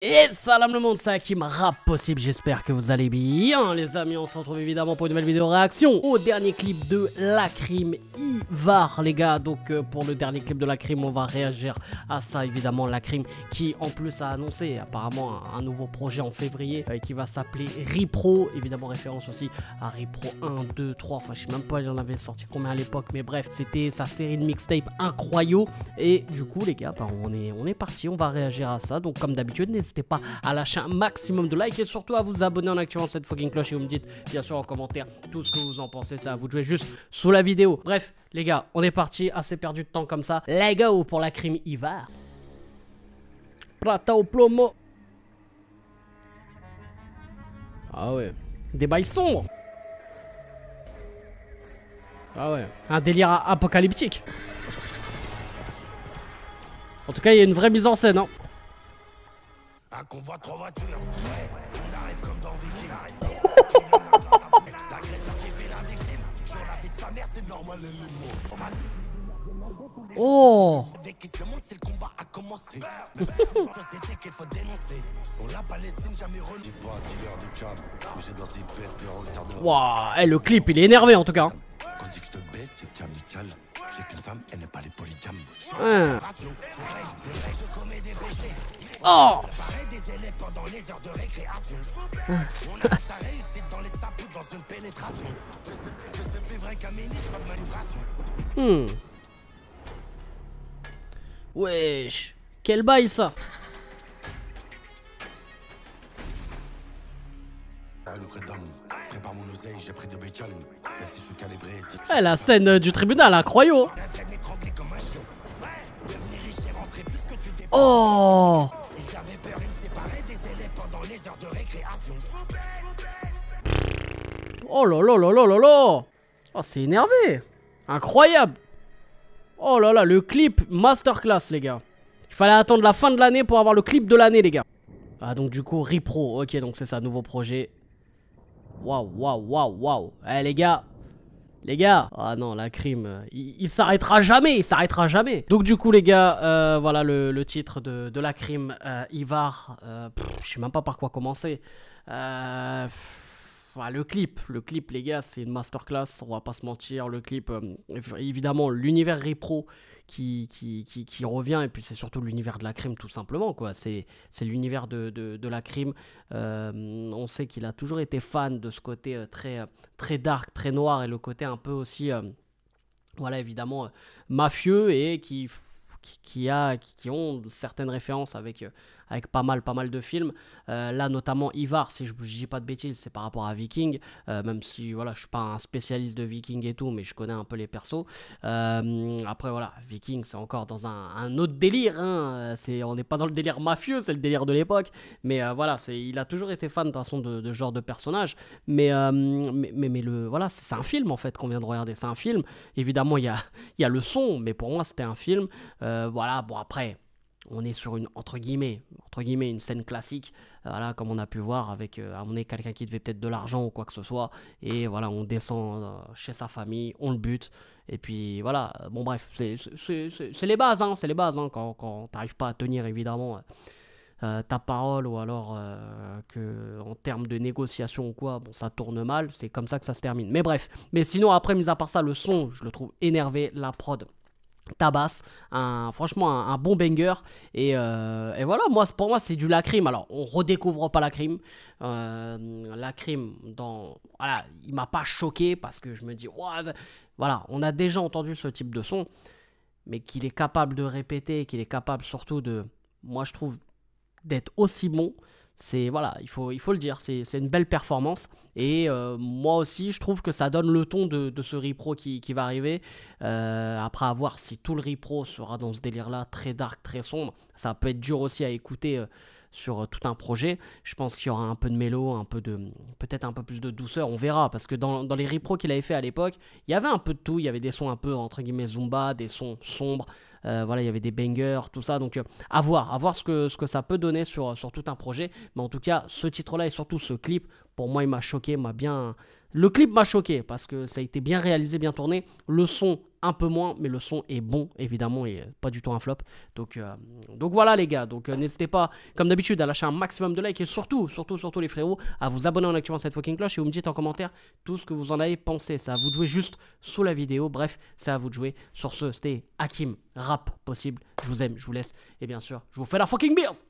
Et salam le monde, c'est Hakim Rap Possible, j'espère que vous allez bien les amis. On se retrouve évidemment pour une nouvelle vidéo réaction au dernier clip de Lacrim Ivar les gars. Donc pour le dernier clip de Lacrim, on va réagir à ça évidemment. Lacrim qui en plus a annoncé apparemment un nouveau projet en février qui va s'appeler Repro. Évidemment référence aussi à Repro 1, 2, 3, enfin je sais même pas il en avait sorti combien à l'époque. Mais bref, c'était sa série de mixtape incroyable. Et du coup les gars, bah, on est parti, on va réagir à ça. Donc comme d'habitude, n'hésitez pas à lâcher un maximum de likes et surtout à vous abonner en activant cette fucking cloche et vous me dites bien sûr en commentaire tout ce que vous en pensez. C'est à vous de jouer juste sous la vidéo. Bref les gars, on est parti, assez perdu de temps comme ça. Let's go pour Lacrim Ivar. Plata au plomo. Ah ouais, des bails sombres. Ah ouais, un délire apocalyptique. En tout cas il y a une vraie mise en scène hein. Un convoi, 3 voitures, ouais, on arrive comme dans Viking. L'agresseur qui fait la victime, sur la vie de sa mère, c'est normal, les mots. Oh. Dès qu'il se monte, c'est le combat a commencé. Mais c'est une société qu'il faut dénoncer. Pour la Palestine, jamais renié. J'ai pas un dealer de cam, mais j'ai dans ses bêtes des retards. Waouh, le clip il est énervé en tout cas. Quand dit que je te baisse, c'est amical. J'ai qu'une femme, elle n'est pas les polygames. Hein. C'est vrai, je commets des péchés. Oh. Pareil des élèves pendant les heures de récréation. On a sa réussite dans les sapous dans une pénétration. Je sais plus vrai qu'un ministre, pas de manipulation. Wesh, quel bail ça. Une vraie dame, prépare mon oseille, j'ai pris de bacon. Même si je suis calibré, Eh, la scène du tribunal, incroyable. Oh. ils avaient peur, ils me séparaient des élèves pendant les heures de récréation. Oh là là là là là là. Oh, c'est énervé. Incroyable. Oh là là, le clip masterclass les gars. Il fallait attendre la fin de l'année pour avoir le clip de l'année les gars. Ah donc du coup Repro, ok donc c'est ça, nouveau projet. Waouh waouh waouh waouh. Eh les gars. Les gars, ah non, Lacrim, il s'arrêtera jamais, il s'arrêtera jamais. Donc du coup les gars, voilà le titre de Lacrim Ivar. Je sais même pas par quoi commencer. Voilà, le clip les gars, c'est une masterclass, on va pas se mentir. Le clip, évidemment, l'univers Repro qui revient, et puis c'est surtout l'univers de Lacrim tout simplement, quoi. C'est l'univers de Lacrim. On sait qu'il a toujours été fan de ce côté très dark, très noir, et le côté un peu aussi, voilà, évidemment, mafieux, et qui ont certaines références avec pas mal de films. Là notamment Ivar, si je dis pas de bêtises, c'est par rapport à Viking, même si voilà, je suis pas un spécialiste de Viking et tout, mais je connais un peu les persos. Après voilà, Viking c'est encore dans un autre délire, hein. On n'est pas dans le délire mafieux, c'est le délire de l'époque, mais voilà, il a toujours été fan de toute façon de ce genre de personnage, mais voilà, c'est un film en fait qu'on vient de regarder, c'est un film. Évidemment il y a le son, mais pour moi c'était un film. Voilà, bon après on est sur entre guillemets une scène classique, voilà, comme on a pu voir avec on est quelqu'un qui devait peut-être de l'argent ou quoi que ce soit, et voilà, on descend chez sa famille, on le bute, et puis voilà, bon bref, c'est les bases, hein, c'est les bases, hein, quand t'arrives pas à tenir évidemment ta parole, ou alors que en termes de négociation ou quoi, bon ça tourne mal, c'est comme ça que ça se termine. Mais bref, mais sinon après, mis à part ça, le son, je le trouve énervé, la prod tabasse, franchement un bon banger, et voilà, pour moi c'est du Lacrim. Alors on redécouvre pas Lacrim, Lacrim voilà, il m'a pas choqué parce que je me dis voilà, on a déjà entendu ce type de son, mais qu'il est capable de répéter, qu'il est capable surtout de, moi je trouve, d'être aussi bon. C'est voilà, il faut le dire, c'est une belle performance, et moi aussi je trouve que ça donne le ton de ce Repro qui va arriver. Après, à voir si tout le Repro sera dans ce délire là, très dark, très sombre. Ça peut être dur aussi à écouter sur tout un projet. Je pense qu'il y aura un peu de mélo, peut-être un peu plus de douceur, on verra, parce que dans les Repro qu'il avait fait à l'époque, il y avait un peu de tout, il y avait des sons un peu entre guillemets zumba, des sons sombres, voilà, il y avait des bangers, tout ça, donc à voir ce que ça peut donner sur tout un projet. Mais en tout cas, ce titre là et surtout ce clip, pour moi il m'a choqué, m'a bien Le clip m'a choqué parce que ça a été bien réalisé, bien tourné. Le son, un peu moins, mais le son est bon, évidemment, et pas du tout un flop. Donc voilà les gars, donc n'hésitez pas, comme d'habitude, à lâcher un maximum de likes et surtout les frérots, à vous abonner en activant cette fucking cloche et vous me dites en commentaire tout ce que vous en avez pensé. C'est à vous de jouer juste sous la vidéo, bref, c'est à vous de jouer. Sur ce, c'était Hakim, rap possible. Je vous aime, je vous laisse, et bien sûr, je vous fais la fucking beers.